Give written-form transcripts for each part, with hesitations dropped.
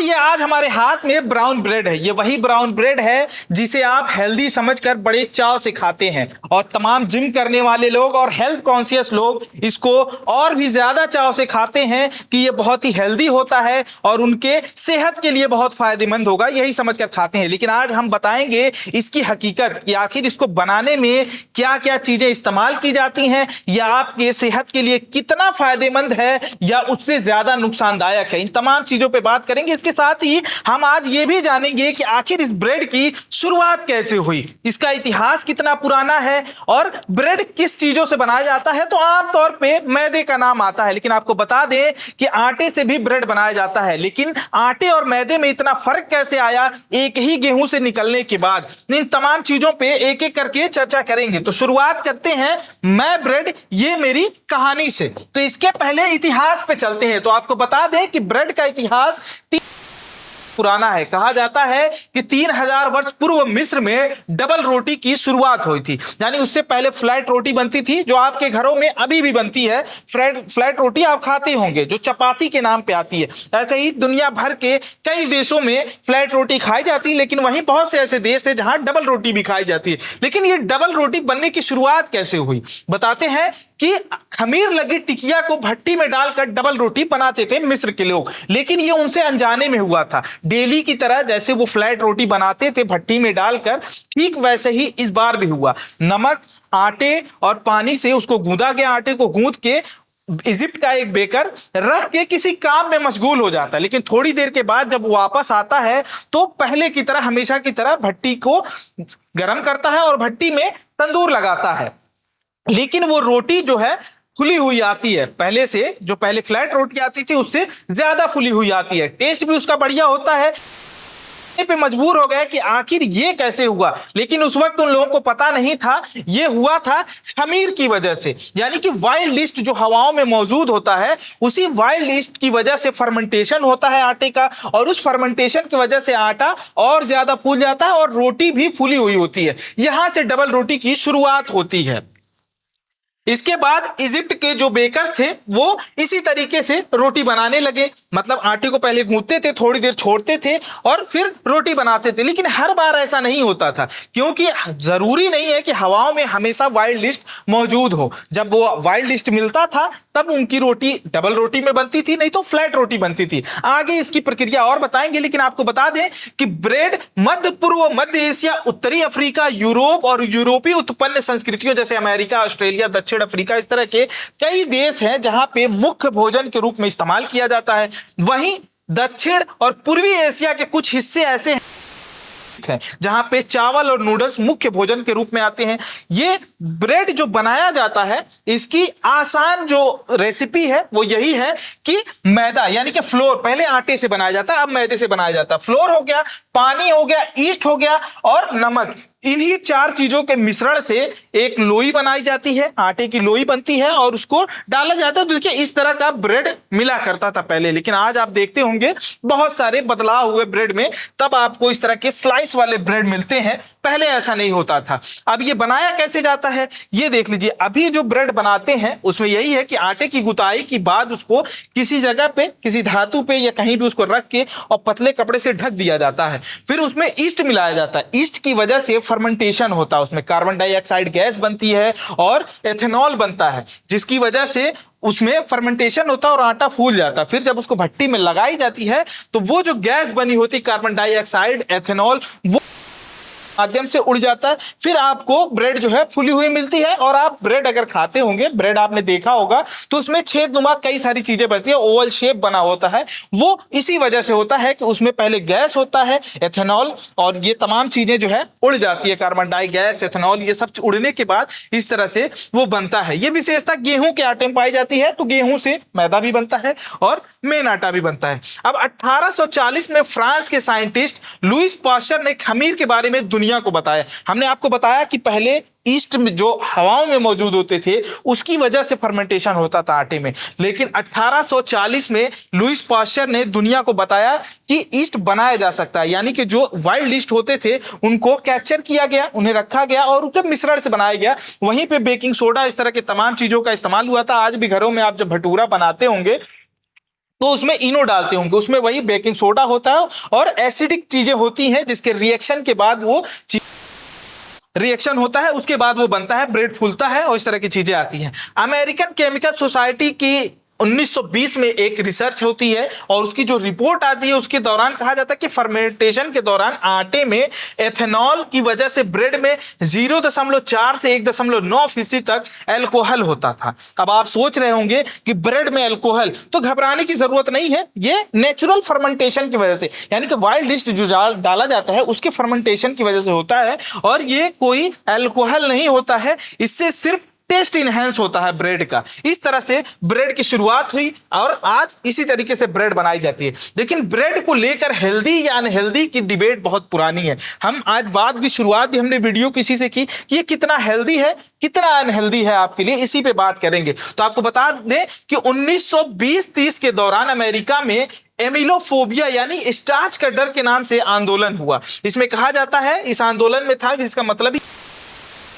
ये आज हमारे हाथ में ब्राउन ब्रेड है। ये वही ब्राउन ब्रेड है जिसे आप हेल्दी समझकर बड़े चाव से खाते हैं और तमाम जिम करने वाले लोग और हेल्थ कॉन्शियस लोग इसको और भी ज्यादा चाव से खाते हैं कि ये बहुत ही हेल्दी होता है और उनके सेहत के लिए बहुत फायदेमंद होगा, यही समझकर खाते हैं। लेकिन आज हम बताएंगे इसकी हकीकत कि आखिर इसको बनाने में क्या क्या चीजें इस्तेमाल की जाती हैं, या आपके सेहत के लिए कितना फायदेमंद है या उससे ज्यादा नुकसानदायक है। इन तमाम चीजों पे बात करेंगे। इसके साथ ही हम आज ये भी जानेंगे कि आखिर इस ब्रेड की शुरुआत कैसे हुई, इसका इतिहास कितना पुराना है और ब्रेड किस चीजों से बनाया जाता है। तो आमतौर पे मैदे का नाम आता है, लेकिन आपको बता दें कि आटे से भी ब्रेड बनाया जाता है। लेकिन आटे और मैदे में इतना फर्क कैसे आया एक ही गेहूं से निकलने के बाद, इन तमाम चीजों पे एक एक करके चर्चा करेंगे। तो शुरुआत करते हैं मैं ब्रेड ये मेरी कहानी से। तो इसके पहले इतिहास पे चलते हैं। तो आपको बता दें कि ब्रेड का इतिहास पुराना है। कहा जाता है कि 3000 वर्ष पूर्व मिस्र में डबल रोटी की शुरुआत हुई थी। यानी उससे पहले फ्लैट रोटी बनती थी, जो आपके घरों में अभी भी बनती है। फ्लैट रोटी आप खाते होंगे, जो चपाती के नाम पे आती है। ऐसे ही दुनिया भर के कई देशों में फ्लैट रोटी खाई जाती है, लेकिन वहीं बहुत से ऐसे देश है जहां डबल रोटी भी खाई जाती है। लेकिन ये डबल रोटी बनने की शुरुआत कैसे हुई, बताते हैं कि खमीर लगी टिकिया को भट्टी में डालकर डबल रोटी बनाते थे मिस्र के लोग। लेकिन ये उनसे अनजाने में हुआ था। डेली की तरह जैसे वो फ्लैट रोटी बनाते थे भट्टी में डालकर, ठीक वैसे ही इस बार भी हुआ। नमक, आटे और पानी से उसको गूंदा गया। आटे को गूंद के इजिप्ट का एक बेकर रख के किसी काम में मशगूल हो जाता है। लेकिन थोड़ी देर के बाद जब वापस आता है तो पहले की तरह, हमेशा की तरह भट्टी को गर्म करता है और भट्टी में तंदूर लगाता है। लेकिन वो रोटी जो है फुली हुई आती है, पहले से जो पहले फ्लैट रोटी आती थी उससे ज्यादा फुली हुई आती है। टेस्ट भी उसका बढ़िया होता है। पे मजबूर हो गए कि आखिर ये कैसे हुआ। लेकिन उस वक्त उन लोगों को पता नहीं था, ये हुआ था खमीर की वजह से। यानी कि वाइल्ड यीस्ट जो हवाओं में मौजूद होता है, उसी वाइल्ड यीस्ट की वजह से फर्मेंटेशन होता है आटे का, और उस फर्मेंटेशन की वजह से आटा और ज्यादा फूल जाता है और रोटी भी फूली हुई होती है। यहां से डबल रोटी की शुरुआत होती है। इसके बाद इजिप्ट के जो बेकर्स थे वो इसी तरीके से रोटी बनाने लगे। मतलब आटे को पहले गूंथते थे, थोड़ी देर छोड़ते थे और फिर रोटी बनाते थे। लेकिन हर बार ऐसा नहीं होता था, क्योंकि जरूरी नहीं है कि हवाओं में हमेशा वाइल्ड यीस्ट मौजूद हो। जब वो वाइल्ड यीस्ट मिलता था तब उनकी रोटी डबल रोटी में बनती थी, नहीं तो फ्लैट रोटी बनती थी। आगे इसकी प्रक्रिया और बताएंगे। लेकिन आपको बता दें कि ब्रेड मध्य पूर्व, मध्य एशिया, उत्तरी अफ्रीका, यूरोप और यूरोपीय उत्पन्न संस्कृतियों जैसे अमेरिका, ऑस्ट्रेलिया, दक्षिण अफ्रीका, इस तरह के कई देश हैं जहां पे मुख्य भोजन के रूप में इस्तेमाल किया जाता है। वहीं दक्षिण और पूर्वी एशिया के कुछ हिस्से ऐसे हैं जहां पे चावल और नूडल्स मुख्य भोजन के रूप में आते हैं। ये ब्रेड जो बनाया जाता है, इसकी आसान जो रेसिपी है वो यही है कि मैदा यानी कि फ्लोर, पहले आटे से बनाया जाता है, अब मैदे से बनाया जाता है। फ्लोर हो गया, पानी हो गया, ईस्ट हो गया और नमक, इन्हीं चार चीजों के मिश्रण से एक लोई बनाई जाती है, आटे की लोई बनती है और उसको डाला जाता है। तो देखिए इस तरह का ब्रेड मिला करता था पहले। लेकिन आज आप देखते होंगे बहुत सारे बदलाव हुए ब्रेड में, तब आपको इस तरह के स्लाइस वाले ब्रेड मिलते हैं, पहले ऐसा नहीं होता था। अब ये बनाया कैसे जाता है ये देख लीजिए। अभी जो ब्रेड बनाते हैं उसमें यही है कि आटे की गुताई के बाद उसको किसी जगह पे, किसी धातु पे या कहीं भी उसको रख के और पतले कपड़े से ढक दिया जाता है। फिर उसमें ईस्ट मिलाया जाता है। ईस्ट की वजह से फर्मेंटेशन होता है, उसमें कार्बन डाइऑक्साइड गैस बनती है और एथेनॉल बनता है, जिसकी वजह से उसमें फर्मेंटेशन होता है और आटा फूल जाता है। फिर जब उसको भट्टी में लगाई जाती है तो वो जो गैस बनी होती है, कार्बन डाइऑक्साइड, एथेनॉल, वो माध्यम से उड़ जाता है। फिर आपको ब्रेड जो है फुली हुई मिलती है। और आप ब्रेड अगर खाते होंगे, ब्रेड आपने देखा होगा तो उसमें छेदनुमा कई सारी चीजें बनती है, ओवल शेप बना होता है। वो इसी वजह से होता है कि उसमें पहले गैस होता है, एथेनॉल, और ये तमाम चीजें जो है उड़ जाती है। कार्बन डाई गैस, एथेनॉल, ये सब उड़ने के बाद इस तरह से वो बनता है। ये विशेषता गेहूं के आटे में पाई जाती है। तो गेहूं से मैदा भी बनता है और मेन आटा भी बनता है। अब 1840 में फ्रांस के साइंटिस्ट लुईस पास्चर ने खमीर के बारे में दुनिया को बताया। हमने आपको बताया कि पहले ईस्ट में जो हवाओं में मौजूद होते थे उसकी वजह से फर्मेंटेशन होता था आटे में। लेकिन 1840 में लुईस पास्चर ने दुनिया को बताया कि ईस्ट बनाया जा सकता है। यानी कि जो वाइल्ड ईस्ट होते थे उनको कैप्चर किया गया, उन्हें रखा गया और उनके मिश्रण से बनाया गया। वहीं पे बेकिंग सोडा, इस तरह के तमाम चीजों का इस्तेमाल हुआ था। आज भी घरों में आप जब भटूरा बनाते होंगे तो उसमें इनो डालते होंगे, उसमें वही बेकिंग सोडा होता है और एसिडिक चीजें होती हैं जिसके रिएक्शन के बाद वो रिएक्शन होता है, उसके बाद वो बनता है, ब्रेड फूलता है और इस तरह की चीजें आती हैं। अमेरिकन केमिकल सोसाइटी की 1920 में एक रिसर्च होती है और उसकी जो रिपोर्ट आती है उसके दौरान कहा जाता है कि फर्मेंटेशन के दौरान आटे में एथेनॉल की वजह से ब्रेड में 0.4 से 1.9% तक अल्कोहल होता था। अब आप सोच रहे होंगे कि ब्रेड में अल्कोहल, तो घबराने की जरूरत नहीं है, ये नेचुरल फर्मेंटेशन की वजह से, यानी कि वाइल्ड यीस्ट जो डाला जाता है उसके फर्मेंटेशन की वजह से होता है और ये कोई अल्कोहल नहीं होता है, इससे सिर्फ टेस्ट इनहेंस होता है ब्रेड का। इस तरह से ब्रेड की शुरुआत हुई और आज इसी तरीके से ब्रेड बनाई जाती है। लेकिन ब्रेड को लेकर हेल्दी या अनहेल्दी की डिबेट बहुत पुरानी है। हम आज बात भी, शुरुआत भी हमने वीडियो किसी से की कि ये कितना हेल्दी है कितना अनहेल्दी है आपके लिए, इसी पे बात करेंगे। तो आपको बता दें कि 1920-30 के दौरान अमेरिका में एमिलोफोबिया यानी स्टार्च का डर के नाम से आंदोलन हुआ। इसमें कहा जाता है, इस आंदोलन में था जिसका मतलब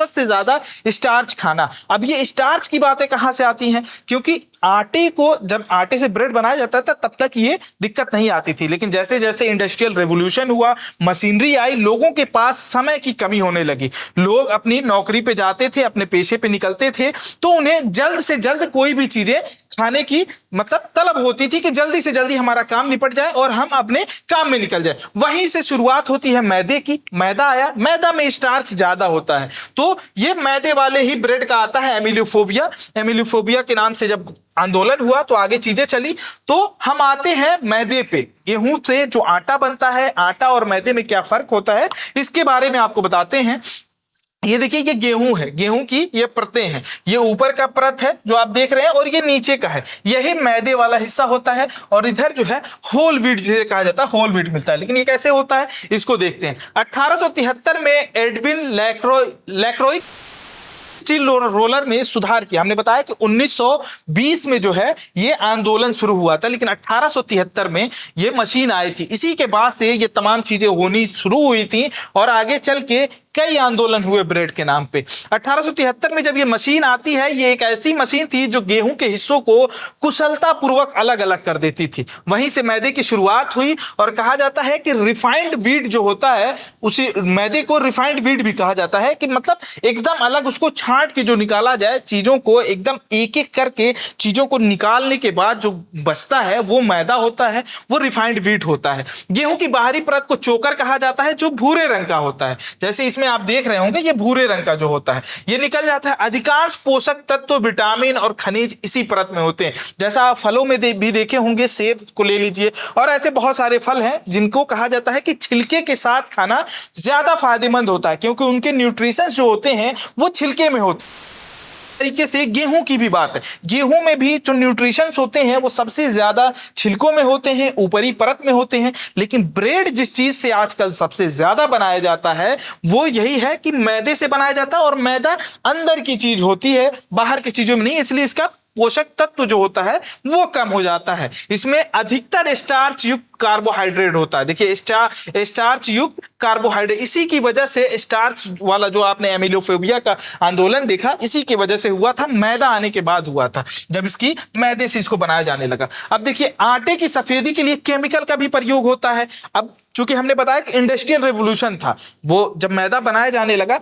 से ज्यादा स्टार्च खाना। अब ये स्टार्च की बातें कहां से आती हैं, क्योंकि आटे को, जब आटे से ब्रेड बनाया जाता था तब तक ये दिक्कत नहीं आती थी, लेकिन जैसे जैसे इंडस्ट्रियल रेवोल्यूशन हुआ, मशीनरी आई, लोगों के पास समय की कमी होने लगी, लोग अपनी नौकरी पे जाते थे, अपने पेशे पे निकलते थे, तो उन्हें जल्द से जल्द कोई भी चीजें खाने की मतलब तलब होती थी कि जल्दी से जल्दी हमारा काम निपट जाए और हम अपने काम में निकल जाए। वहीं से शुरुआत होती है मैदे की। मैदा आया, मैदा में स्टार्च ज्यादा होता है, तो ये मैदे वाले ही ब्रेड का आता है एमिलोफोबिया। एमिलोफोबिया के नाम से जब आंदोलन हुआ तो आगे चीजें चली। तो हम आते हैं मैदे पे। गेहूं से जो आटा बनता है, आटा और मैदे में क्या फर्क होता है इसके बारे में आपको बताते हैं। ये देखिए, ये गेहूं है, गेहूं की ये परतें हैं, ये ऊपर का परत है जो आप देख रहे हैं और ये नीचे का है, यही मैदे वाला हिस्सा होता है। और इधर जो है होल व्हीट जिसे कहा जाता है, होल व्हीट मिलता है। लेकिन ये कैसे होता है इसको देखते हैं। 1873 में एडविन लैक्रोइक स्टील रोलर में सुधार किया। हमने बताया कि 1920 में जो है ये आंदोलन शुरू हुआ था, लेकिन 1873 में ये मशीन आई थी। इसी के बाद से ये तमाम चीजें होनी शुरू हुई थी और आगे चल के कई आंदोलन हुए ब्रेड के नाम पे। 1873 में जब ये मशीन आती है, ये एक ऐसी मशीन थी जो गेहूं के हिस्सों को कुशलता पूर्वक अलग अलग कर देती थी। वहीं से मैदे की शुरुआत हुई और कहा जाता है कि रिफाइंड व्हीट जो होता है, उसी मैदे को रिफाइंड व्हीट भी कहा जाता है, कि मतलब एकदम अलग उसको छांट के जो निकाला जाए, चीजों को एकदम एक एक करके चीजों को निकालने के बाद जो बचता है वो मैदा होता है, वो रिफाइंड व्हीट होता है। गेहूं की बाहरी परत को चोकर कहा जाता है जो भूरे रंग का होता है, जैसे इसमें आप देख रहे होंगे ये भूरे रंग का जो होता है ये निकल जाता है। अधिकांश पोषक तत्व, विटामिन और खनिज इसी परत में होते हैं। जैसा आप फलों में भी देखे होंगे, सेब को ले लीजिए और ऐसे बहुत सारे फल हैं जिनको कहा जाता है कि छिलके के साथ खाना ज्यादा फायदेमंद होता है, क्योंकि उनके न्यूट्रिशंस जो होते हैं वो छिलके में होते हैं। तरीके से गेहूं की भी बात है, गेहूं में भी जो न्यूट्रिशंस होते हैं वो सबसे ज्यादा छिलकों में होते हैं, ऊपरी परत में होते हैं। लेकिन ब्रेड जिस चीज से आजकल सबसे ज्यादा बनाया जाता है वो यही है कि मैदे से बनाया जाता है, और मैदा अंदर की चीज होती है, बाहर की चीजों में नहीं, इसलिए इसका पोषक तत्व जो होता है वो कम हो जाता है। इसमें अधिकतर स्टार्च युक्त कार्बोहाइड्रेट होता है। देखिए, स्टार्च युक्त कार्बोहाइड्रेट, इसी की वजह से स्टार्च वाला जो आपने एमिलोफोबिया का आंदोलन देखा, इसी की वजह से हुआ था, मैदा आने के बाद हुआ था, जब इसकी मैदे से इसको बनाया जाने लगा। अब देखिए, आटे की सफेदी के लिए केमिकल का भी प्रयोग होता है। अब चूंकि हमने बताया कि इंडस्ट्रियल रेवोल्यूशन था, वो जब मैदा बनाया जाने लगा,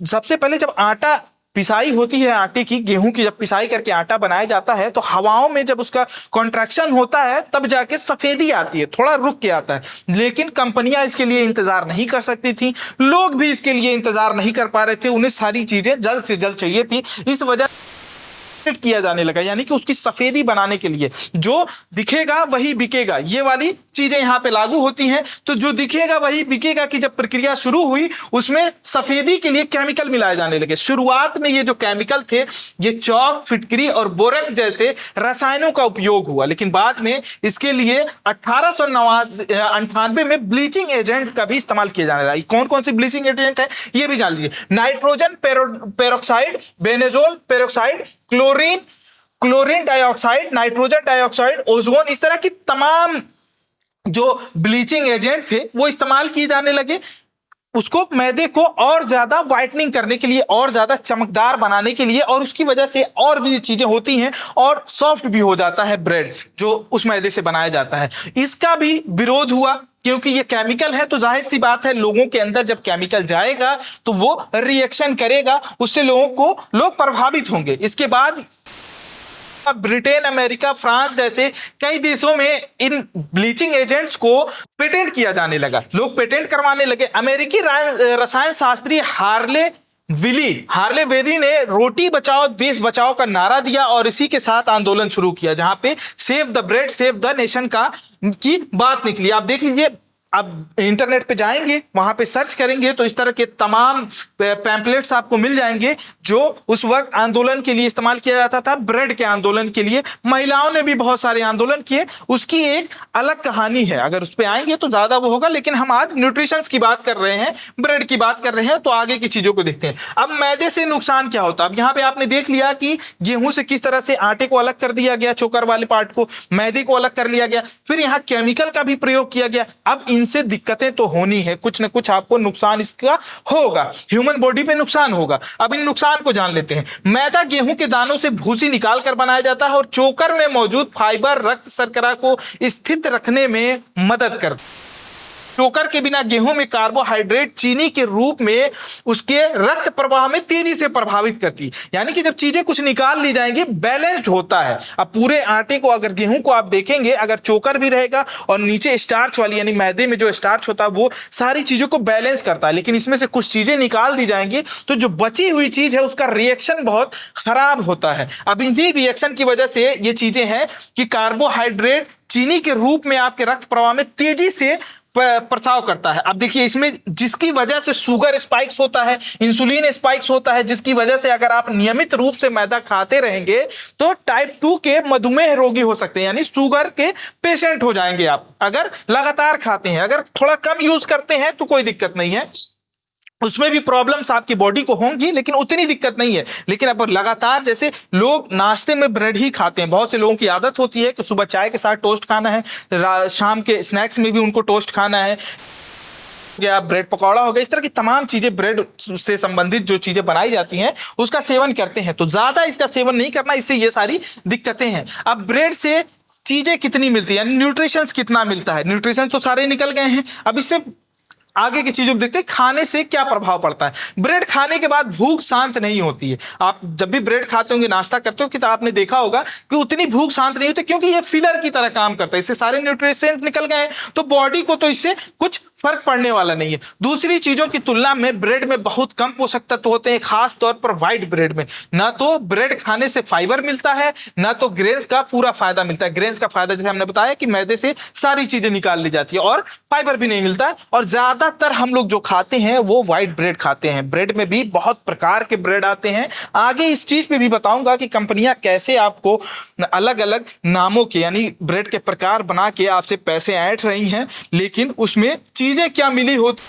सबसे पहले जब आटा पिसाई होती है, आटे की, गेहूं की जब पिसाई करके आटा बनाया जाता है तो हवाओं में जब उसका कॉन्ट्रैक्शन होता है तब जाके सफेदी आती है, थोड़ा रुक के आता है। लेकिन कंपनियां इसके लिए इंतजार नहीं कर सकती थी, लोग भी इसके लिए इंतजार नहीं कर पा रहे थे, उन्हें सारी चीजें जल्द से जल्द चाहिए थी। इस वजह किया जाने लगा, यानी कि उसकी सफेदी बनाने के लिए जो दिखेगा वही बिकेगा, ये वाली चीजें यहां पे लागू होती हैं। तो जो दिखेगा वही बिकेगा की जब प्रक्रिया शुरू हुई, उसमें सफेदी के लिए केमिकल मिलाए जाने लगे। शुरुआत में ये जो केमिकल थे ये चौक, फिटकरी और बोरेक्स जैसे रसायनों का उपयोग हुआ, लेकिन बाद में इसके लिए 1898 में ब्लीचिंग एजेंट का भी इस्तेमाल किया जाने लगा। कौन कौन सी ब्लीचिंग एजेंट है ये भी जान लीजिए। Nitrogen peroxide, benzoyl peroxide, chlorine dioxide, nitrogen dioxide, ozone, इस तरह की तमाम जो ब्लीचिंग एजेंट थे वो इस्तेमाल किए जाने लगे। उसको मैदे को और ज्यादा व्हाइटनिंग करने के लिए, और ज्यादा चमकदार बनाने के लिए, और उसकी वजह से और भी चीजें होती हैं और सॉफ्ट भी हो जाता है ब्रेड जो उस मैदे से बनाया जाता है। इसका भी विरोध हुआ क्योंकि ये केमिकल है, तो जाहिर सी बात है लोगों के अंदर जब केमिकल जाएगा तो वो रिएक्शन करेगा, उससे लोग प्रभावित होंगे। इसके बाद ब्रिटेन, अमेरिका, फ्रांस जैसे कई देशों में इन ब्लीचिंग एजेंट्स को पेटेंट किया जाने लगा, लोग पेटेंट करवाने लगे। अमेरिकी रसायन शास्त्री हार्ले वेरी ने रोटी बचाओ देश बचाओ का नारा दिया और इसी के साथ आंदोलन शुरू किया, जहां पे save the bread save the nation की बात निकली। आप देख लीजिए, अब इंटरनेट पे जाएंगे, वहां पे सर्च करेंगे तो इस तरह के तमाम पैम्पलेट्स आपको मिल जाएंगे जो उस वक्त आंदोलन के लिए इस्तेमाल किया जाता था, ब्रेड के आंदोलन के लिए। महिलाओं ने भी बहुत सारे आंदोलन किए, उसकी एक अलग कहानी है, अगर उस पर आएंगे तो ज्यादा वो होगा। लेकिन हम आज न्यूट्रिशंस की बात कर रहे हैं, ब्रेड की बात कर रहे हैं, तो आगे की चीजों को देखते हैं। अब मैदे से नुकसान क्या होता है? अब यहाँ पे आपने देख लिया कि गेहूं से किस तरह से आटे को अलग कर दिया गया, चोकर वाले पार्ट को, मैदे को अलग कर लिया गया, फिर यहाँ केमिकल का भी प्रयोग किया गया। अब इनसे दिक्कतें तो होनी है, कुछ ना कुछ आपको नुकसान इसका होगा, ह्यूमन बॉडी पे नुकसान होगा। अब इन नुकसान को जान लेते हैं। मैदा गेहूं के दानों से भूसी निकाल कर बनाया जाता है और चोकर में मौजूद फाइबर रक्त शर्करा को स्थित रखने में मदद करता है। चोकर के बिना गेहूं में कार्बोहाइड्रेट चीनी के रूप में उसके रक्त प्रवाह में तेजी से प्रभावित करती है, यानी कि जब चीजें कुछ निकाल ली जाएंगी बैलेंस्ड होता है। अब पूरे आटे को, अगर गेहूं को आप देखेंगे, अगर चोकर भी रहेगा और नीचे स्टार्च वाली यानी मैदे में जो स्टार्च होता है वो सारी चीजों को बैलेंस करता है, लेकिन इसमें से कुछ चीजें निकाल दी जाएंगी तो जो बची हुई चीज है उसका रिएक्शन बहुत खराब होता है। अब इन्हीं रिएक्शन की वजह से ये चीजें हैं कि कार्बोहाइड्रेट चीनी के रूप में आपके रक्त प्रवाह में तेजी से प्रसाव करता है। अब देखिए, इसमें जिसकी वजह से शुगर स्पाइक्स होता है, इंसुलिन स्पाइक्स होता है, जिसकी वजह से अगर आप नियमित रूप से मैदा खाते रहेंगे तो टाइप 2 के मधुमेह रोगी हो सकते हैं, यानी शुगर के पेशेंट हो जाएंगे आप अगर लगातार खाते हैं। अगर थोड़ा कम यूज करते हैं तो कोई दिक्कत नहीं है, उसमें भी प्रॉब्लम्स आपकी बॉडी को होंगी लेकिन उतनी दिक्कत नहीं है। लेकिन अब लगातार, जैसे लोग नाश्ते में ब्रेड ही खाते हैं, बहुत से लोगों की आदत होती है कि सुबह चाय के साथ टोस्ट खाना है, शाम के स्नैक्स में भी उनको टोस्ट खाना है, या ब्रेड पकौड़ा हो गया, इस तरह की तमाम चीजें ब्रेड से संबंधित जो चीजें बनाई जाती हैं उसका सेवन करते हैं। तो ज्यादा इसका सेवन नहीं करना, इससे ये सारी दिक्कतें हैं। अब ब्रेड से चीजें कितनी मिलती है, यानी न्यूट्रिशंस कितना मिलता है? न्यूट्रिशन तो सारे निकल गए हैं, अब इससे आगे की चीजों को देखते हैं। खाने से क्या प्रभाव पड़ता है? ब्रेड खाने के बाद भूख शांत नहीं होती है। आप जब भी ब्रेड खाते होंगे, नाश्ता करते हो, कि तो आपने देखा होगा कि उतनी भूख शांत नहीं होती, क्योंकि ये फिलर की तरह काम करता है, इससे सारे न्यूट्रिएंट्स निकल गए, तो बॉडी को तो इससे कुछ फर्क पड़ने वाला नहीं है। दूसरी चीजों की तुलना में ब्रेड में बहुत कम पोषक तत्व होते हैं, खास तौर पर व्हाइट ब्रेड में। ना तो ब्रेड खाने से फाइबर मिलता है, ना तो ग्रेन्स का पूरा फायदा मिलता है। ग्रेन्स का फायदा जैसे हमने बताया कि मैदे से सारी चीजें निकाल ली जाती है, और फाइबर भी नहीं मिलता है। और ज्यादातर हम लोग जो खाते हैं वो व्हाइट ब्रेड खाते हैं। ब्रेड में भी बहुत प्रकार के ब्रेड आते हैं, आगे इस चीज पे भी बताऊंगा कि कंपनियां कैसे आपको अलग अलग नामों के, यानी ब्रेड के प्रकार बना के आपसे पैसे ऐंठ रही हैं, लेकिन उसमें चीजें क्या मिली होती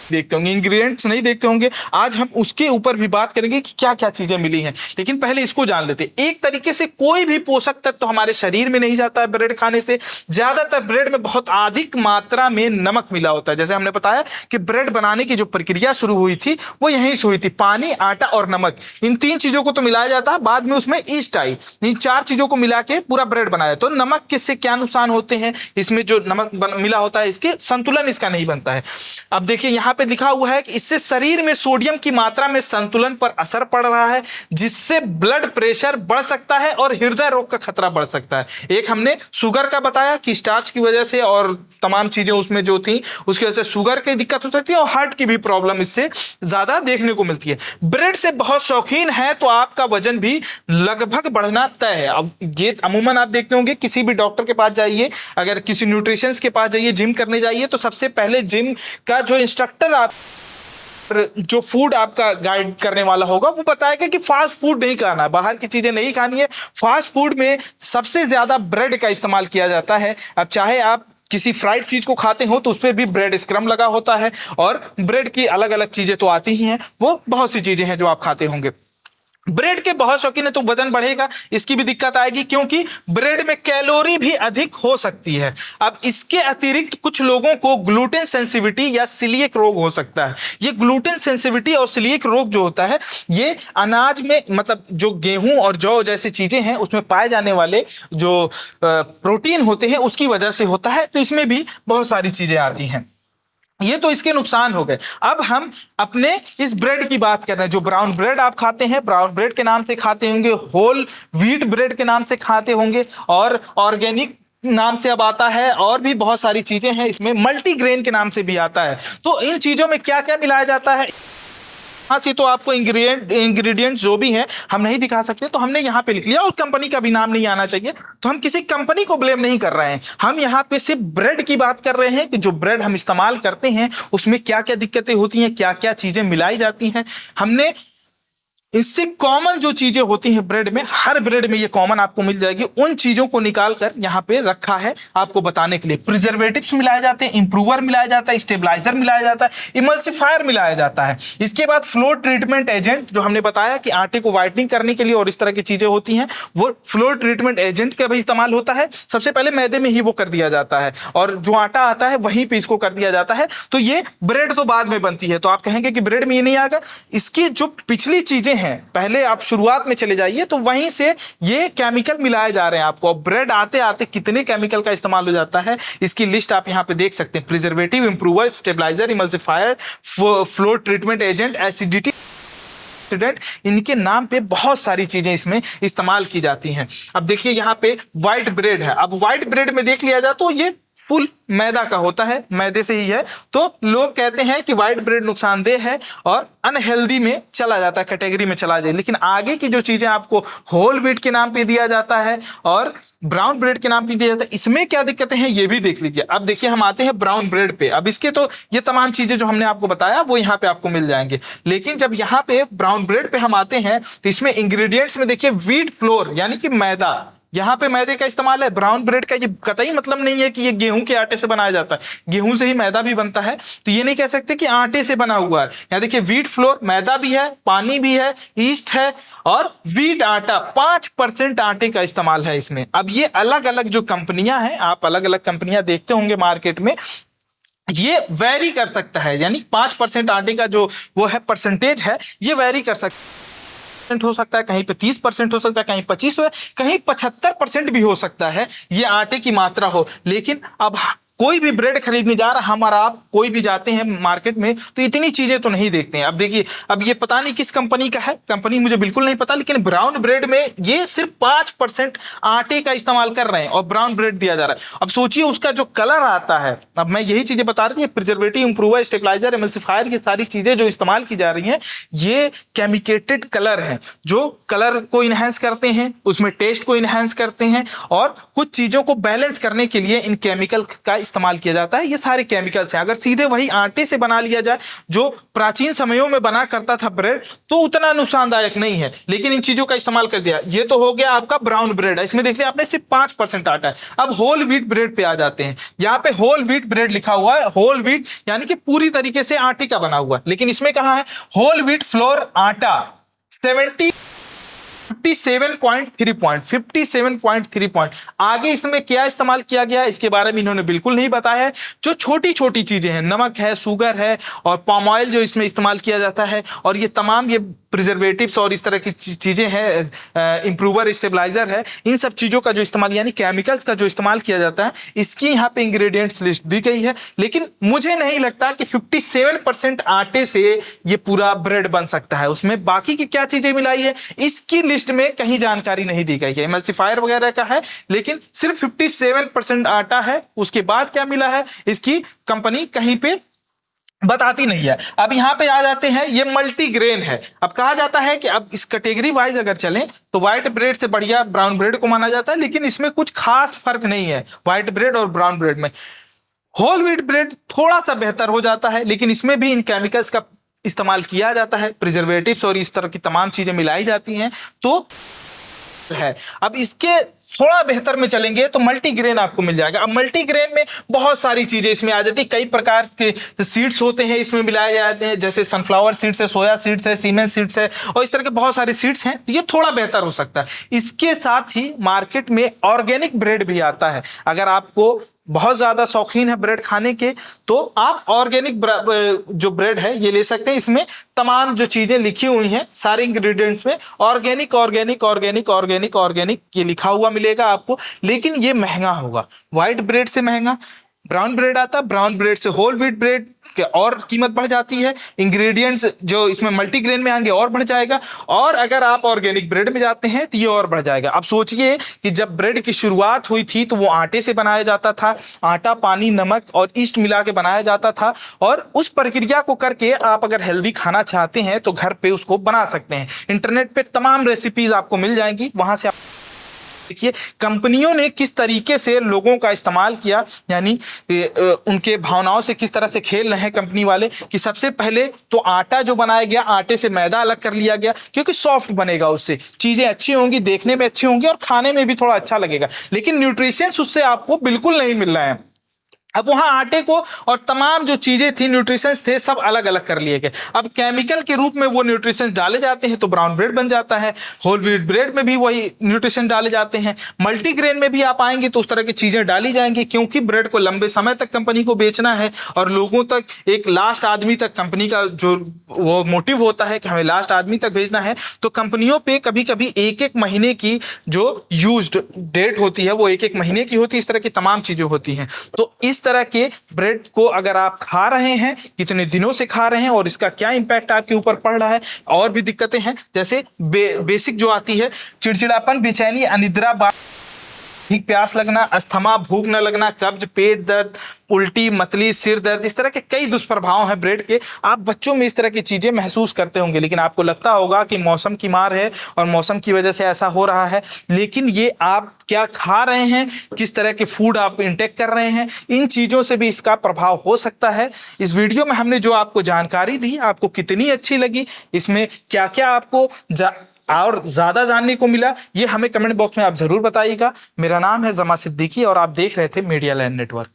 देखते होंगे, इंग्रेडिएंट्स नहीं देखते होंगे। आज हम उसके ऊपर भी बात करेंगे कि क्या क्या चीजें मिली हैं, लेकिन पहले इसको जान लेते हैं। एक तरीके से कोई भी पोषक तत्व तो हमारे शरीर में नहीं जाता है ब्रेड खाने से। ज्यादातर ब्रेड में बहुत अधिक मात्रा में नमक मिला होता है। जैसे हमने बताया कि ब्रेड बनाने की जो प्रक्रिया शुरू हुई थी वो यहीं से हुई थी, पानी, आटा और नमक, इन तीन चीजों को तो मिलाया जाता है, बाद में उसमें ईस्ट आई, इन चार चीजों को मिला के पूरा ब्रेड बनाया। तो नमक किससे क्या नुकसान होते हैं? इसमें जो नमक मिला होता है इसके संतुलन इसका नहीं बनता है। अब देखिए, यहाँ पे लिखा हुआ है कि इससे शरीर में सोडियम की मात्रा में संतुलन पर असर पड़ रहा है, जिससे ब्लड प्रेशर बढ़ सकता है और हृदय रोग का खतरा बढ़ सकता है। एक हमने शुगर का बताया कि स्टार्च की वजह से और तमाम चीजें उसमें जो थी उसकी वजह से शुगर की दिक्कत हो सकती है, और हार्ट की भी प्रॉब्लम इससे ज्यादा देखने को मिलती है। ब्रेड से बहुत शौकीन है तो आपका वजन भी लगभग बढ़ना तय है। अब ये अमूमन आप देखते होंगे, किसी भी डॉक्टर के पास जाइए, अगर किसी न्यूट्रिशंस के पास जाइए, जिम करने जाइए, तो सबसे पहले जिम का जो इंस्ट्रक्टर आप जो फूड आपका गाइड करने वाला होगा वो बताएगा कि फास्ट फूड नहीं खाना है, बाहर की चीजें नहीं खानी है। फास्ट फूड में सबसे ज्यादा ब्रेड का इस्तेमाल किया जाता है। अब चाहे आप किसी फ्राइड चीज को खाते हो तो उस पर भी ब्रेड स्क्रम लगा होता है, और ब्रेड की अलग अलग चीजें तो आती ही हैं, वो बहुत सी चीजें हैं जो आप खाते होंगे। ब्रेड के बहुत शौकीन है तो वजन बढ़ेगा, इसकी भी दिक्कत आएगी क्योंकि ब्रेड में कैलोरी भी अधिक हो सकती है। अब इसके अतिरिक्त कुछ लोगों को ग्लूटेन सेंसिटिविटी या सिलिएक रोग हो सकता है। ये ग्लूटेन सेंसिटिविटी और सिलिएक रोग जो होता है ये अनाज में, मतलब जो गेहूं और जौ जैसी चीजें हैं उसमें पाए जाने वाले जो प्रोटीन होते हैं उसकी वजह से होता है। तो इसमें भी बहुत सारी चीजें आती हैं। ये तो इसके नुकसान हो गए। अब हम अपने इस ब्रेड की बात कर रहे हैं। जो ब्राउन ब्रेड आप खाते हैं, ब्राउन ब्रेड के नाम से खाते होंगे, होल व्हीट ब्रेड के नाम से खाते होंगे, और ऑर्गेनिक नाम से अब आता है, और भी बहुत सारी चीजें हैं इसमें, मल्टीग्रेन के नाम से भी आता है। तो इन चीजों में क्या क्या मिलाया जाता है, हाँ से तो आपको इंग्रेडिएंट्स जो भी हैं हम नहीं दिखा सकते, तो हमने यहाँ पे लिख लिया, और कंपनी का भी नाम नहीं आना चाहिए। तो हम किसी कंपनी को ब्लेम नहीं कर रहे हैं, हम यहाँ पे सिर्फ ब्रेड की बात कर रहे हैं कि जो ब्रेड हम इस्तेमाल करते हैं उसमें क्या क्या दिक्कतें होती हैं, क्या क्या चीजें मिलाई जाती हैं। हमने इससे कॉमन जो चीजें होती हैं ब्रेड में, हर ब्रेड में ये कॉमन आपको मिल जाएगी, उन चीजों को निकाल कर यहाँ पे रखा है आपको बताने के लिए। प्रिजर्वेटिव्स मिलाए जाते हैं, इंप्रूवर मिलाया जाता है, स्टेबलाइजर मिलाया जाता है, इमल्सिफायर मिलाया जाता है। इसके बाद फ्लोर ट्रीटमेंट एजेंट, जो हमने बताया कि आटे को व्हाइटनिंग करने के लिए और इस तरह की चीजें होती हैं, वो फ्लोर ट्रीटमेंट एजेंट का भी इस्तेमाल होता है। सबसे पहले मैदे में ही वो कर दिया जाता है, और जो आटा आता है वहीं पे इसको कर दिया जाता है। तो ये ब्रेड तो बाद में बनती है, तो आप कहेंगे कि ब्रेड में ये नहीं आएगा। इसकी जो पिछली चीजें, पहले आप शुरुआत में चले जाइए तो वहीं से ये केमिकल मिलाए जा रहे हैं आपको। ब्रेड आते आते कितने केमिकल का इस्तेमाल हो जाता है इसकी लिस्ट आप यहां पे देख सकते हैं। Preservative, improver, stabiliser, emulsifier, flour treatment agent, acidity, इनके नाम पे बहुत सारी चीजें इसमें इस्तेमाल की जाती हैं। अब देखिए यहाँ पे व्हाइट ब्रेड है। अब व्हाइट ब्रेड में देख लिया जाए तो ये फुल मैदा का होता है, मैदे से ही है। तो लोग कहते हैं कि व्हाइट ब्रेड नुकसानदेह है और अनहेल्दी में चला जाता है, कैटेगरी में चला जाए। लेकिन आगे की जो चीजें आपको होल व्हीट के नाम पे दिया जाता है और ब्राउन ब्रेड के नाम पे दिया जाता है, इसमें क्या दिक्कतें हैं ये भी देख लीजिए। अब देखिए हम आते हैं ब्राउन ब्रेड पे। अब इसके तो ये तमाम चीजें जो हमने आपको बताया वो यहाँ पे आपको मिल जाएंगे। लेकिन जब यहाँ पे ब्राउन ब्रेड पे हम आते हैं तो इसमें इंग्रेडिएंट्स में देखिए व्हीट फ्लोर यानी कि मैदा, यहाँ पे मैदे का इस्तेमाल है। ब्राउन ब्रेड का ये कतई मतलब नहीं है कि ये गेहूं के आटे से बनाया जाता है, गेहूं से ही मैदा भी बनता है। तो ये नहीं कह सकते कि आटे से बना हुआ है। यहाँ देखिए व्हीट फ्लोर, मैदा भी है, पानी भी है, ईस्ट है और व्हीट आटा, 5% आटे का इस्तेमाल है इसमें। अब ये अलग अलग जो कंपनियां हैं, आप अलग अलग कंपनियां देखते होंगे मार्केट में, ये वैरी कर सकता है। यानी 5% आटे का जो वो है परसेंटेज है, ये वैरी कर सकता है। हो सकता है कहीं पे 30% हो सकता है, कहीं 25 हो, कहीं 75% भी हो सकता है ये आटे की मात्रा हो। लेकिन अब कोई भी ब्रेड खरीदने जा रहा, हम और आप कोई भी जाते हैं मार्केट में तो इतनी चीजें तो नहीं देखते हैं। अब देखिए, अब ये पता नहीं किस कंपनी का है, कंपनी मुझे बिल्कुल नहीं पता, लेकिन ब्राउन ब्रेड में ये सिर्फ 5% आटे का इस्तेमाल कर रहे हैं और ब्राउन ब्रेड दिया जा रहा है। अब सोचिए उसका जो कलर आता है, अब मैं यही चीजें बता रही थी, प्रिजर्वेटिव, इंप्रूवर, स्टेबलाइजर, एमल्सिफायर, ये सारी चीजें जो इस्तेमाल की जा रही हैं ये केमिकेटेड कलर हैं, जो कलर को इनहेंस करते हैं, उसमें टेस्ट को इनहेंस करते हैं और कुछ चीजों को बैलेंस करने के लिए इन केमिकल का इस्तेमाल किया जाता है। ये सारे केमिकल्स हैं। अगर सीधे वही आटे से बना लिया जाए जो प्राचीन समयों में बना करता था ब्रेड, तो उतना नुकसानदायक नहीं है। लेकिन इन चीजों का इस्तेमाल कर दिया। ये तो हो गया आपका ब्राउन ब्रेड है, इसमें देख लिया आपने सिर्फ 5% आटा है। अब होल व्हीट ब्रेड पे आ जाते हैं। यहाँ पे होल व्हीट ब्रेड लिखा हुआ है, होल व्हीट यानी कि पूरी तरीके से आटे का बना हुआ है। लेकिन इसमें कहा है होल व्हीट फ्लोर आटा 57.3 पॉइंट। आगे इसमें क्या इस्तेमाल किया गया इसके बारे में इन्होंने बिल्कुल नहीं बताया है। जो छोटी छोटी चीजें हैं, नमक है, शुगर है और पाम ऑयल जो इसमें इस्तेमाल किया जाता है, और ये तमाम ये प्रिजर्वेटिव्स और इस तरह की चीजें हैं, इंप्रूवर, स्टेबलाइजर है, इन सब चीजों का जो इस्तेमाल यानी केमिकल्स का जो इस्तेमाल किया जाता है, इसकी यहाँ पे इंग्रेडिएंट्स लिस्ट दी गई है। लेकिन मुझे नहीं लगता कि 57% आटे से ये पूरा ब्रेड बन सकता है। उसमें बाकी की क्या चीजें मिलाई है इसकी लिस्ट में कहीं जानकारी नहीं दी गई है। एमल्सिफायर वगैरह का है, लेकिन सिर्फ 57% आटा है। उसके बाद क्या मिला है इसकी कंपनी कहीं पे बताती नहीं है। अब यहां पे आ जाते हैं, ये मल्टीग्रेन है। अब कहा जाता है कि अब इस कैटेगरी वाइज अगर चलें तो व्हाइट ब्रेड से बढ़िया ब्राउन ब्रेड को माना जाता है, लेकिन इसमें कुछ खास फर्क नहीं है व्हाइट ब्रेड और ब्राउन ब्रेड में। होल व्हीट ब्रेड थोड़ा सा बेहतर हो जाता है, लेकिन इसमें भी इन केमिकल्स का इस्तेमाल किया जाता है, प्रिजर्वेटिव्स और इस तरह की तमाम चीजें मिलाई जाती हैं तो है। अब इसके थोड़ा बेहतर में चलेंगे तो मल्टीग्रेन आपको मिल जाएगा। अब मल्टीग्रेन में बहुत सारी चीजें इसमें आ जाती है, कई प्रकार के सीड्स होते हैं इसमें मिलाए जाते हैं, जैसे सनफ्लावर सीड्स है, सोया सीड्स है, सीमेन सीड्स है, और इस तरह के बहुत सारे सीड्स हैं, तो ये थोड़ा बेहतर हो सकता है। इसके साथ ही मार्केट में ऑर्गेनिक ब्रेड भी आता है। अगर आपको बहुत ज्यादा शौकीन है ब्रेड खाने के, तो आप ऑर्गेनिक जो ब्रेड है ये ले सकते हैं। इसमें तमाम जो चीजें लिखी हुई हैं सारे इंग्रेडिएंट्स में organic organic organic organic organic ये लिखा हुआ मिलेगा आपको, लेकिन ये महंगा होगा। व्हाइट ब्रेड से महंगा ब्राउन ब्रेड आता है, ब्राउन ब्रेड से होल व्हीट ब्रेड और कीमत बढ़ जाती है, इंग्रेडिएंट्स जो इसमें मल्टीग्रेन में आएंगे और बढ़ जाएगा, और अगर आप ऑर्गेनिक ब्रेड में जाते हैं तो ये और बढ़ जाएगा। अब सोचिए कि जब ब्रेड की शुरुआत हुई थी तो वो आटे से बनाया जाता था, आटा, पानी, नमक और ईस्ट मिला के बनाया जाता था, और उस प्रक्रिया को करके आप अगर हेल्दी खाना चाहते हैं तो घर पे उसको बना सकते हैं। इंटरनेट पे तमाम रेसिपीज आपको मिल जाएंगी, वहां से देखिए कंपनियों ने किस तरीके से लोगों का इस्तेमाल किया, यानी उनके भावनाओं से किस तरह से खेल रहे हैं कंपनी वाले, कि सबसे पहले तो आटा जो बनाया गया, आटे से मैदा अलग कर लिया गया, क्योंकि सॉफ्ट बनेगा, उससे चीजें अच्छी होंगी, देखने में अच्छी होंगी और खाने में भी थोड़ा अच्छा लगेगा, लेकिन न्यूट्रिशंस उससे आपको बिल्कुल नहीं मिल रहा है। अब वहां आटे को और तमाम जो चीजें थी, न्यूट्रिशंस थे, सब अलग अलग कर लिए गए। अब केमिकल के रूप में वो न्यूट्रिशंस डाले जाते हैं तो ब्राउन ब्रेड बन जाता है, होल व्हीट ब्रेड में भी वही न्यूट्रिशन डाले जाते हैं, मल्टीग्रेन में भी आप आएंगे तो उस तरह की चीजें डाली जाएंगी, क्योंकि ब्रेड को लंबे समय तक कंपनी को बेचना है और लोगों तक, एक लास्ट आदमी तक कंपनी का जो वो मोटिव होता है कि हमें लास्ट आदमी तक भेजना है, तो कंपनियों पे कभी कभी एक एक महीने की जो यूज्ड डेट होती है वो एक एक महीने की होती है, इस तरह की तमाम चीजें होती हैं। तो इस तरह के ब्रेड को अगर आप खा रहे हैं, कितने दिनों से खा रहे हैं और इसका क्या इंपैक्ट आपके ऊपर पड़ रहा है, और भी दिक्कतें हैं जैसे बेसिक जो आती है, चिड़चिड़ापन, बेचैनी, अनिद्रा, ठीक प्यास लगना, अस्थमा, भूख न लगना, कब्ज, पेट दर्द, उल्टी, मतली, सिर दर्द, इस तरह के कई दुष्प्रभाव हैं ब्रेड के। आप बच्चों में इस तरह की चीजें महसूस करते होंगे, लेकिन आपको लगता होगा कि मौसम की मार है और मौसम की वजह से ऐसा हो रहा है, लेकिन ये आप क्या खा रहे हैं, किस तरह के फूड आप इंटेक कर रहे हैं, इन चीजों से भी इसका प्रभाव हो सकता है। इस वीडियो में हमने जो आपको जानकारी दी, आपको कितनी अच्छी लगी, इसमें क्या क्या आपको और ज्यादा जानने को मिला, ये हमें कमेंट बॉक्स में आप जरूर बताइएगा। मेरा नाम है जमा सिद्दीकी और आप देख रहे थे मीडिया लैंड नेटवर्क।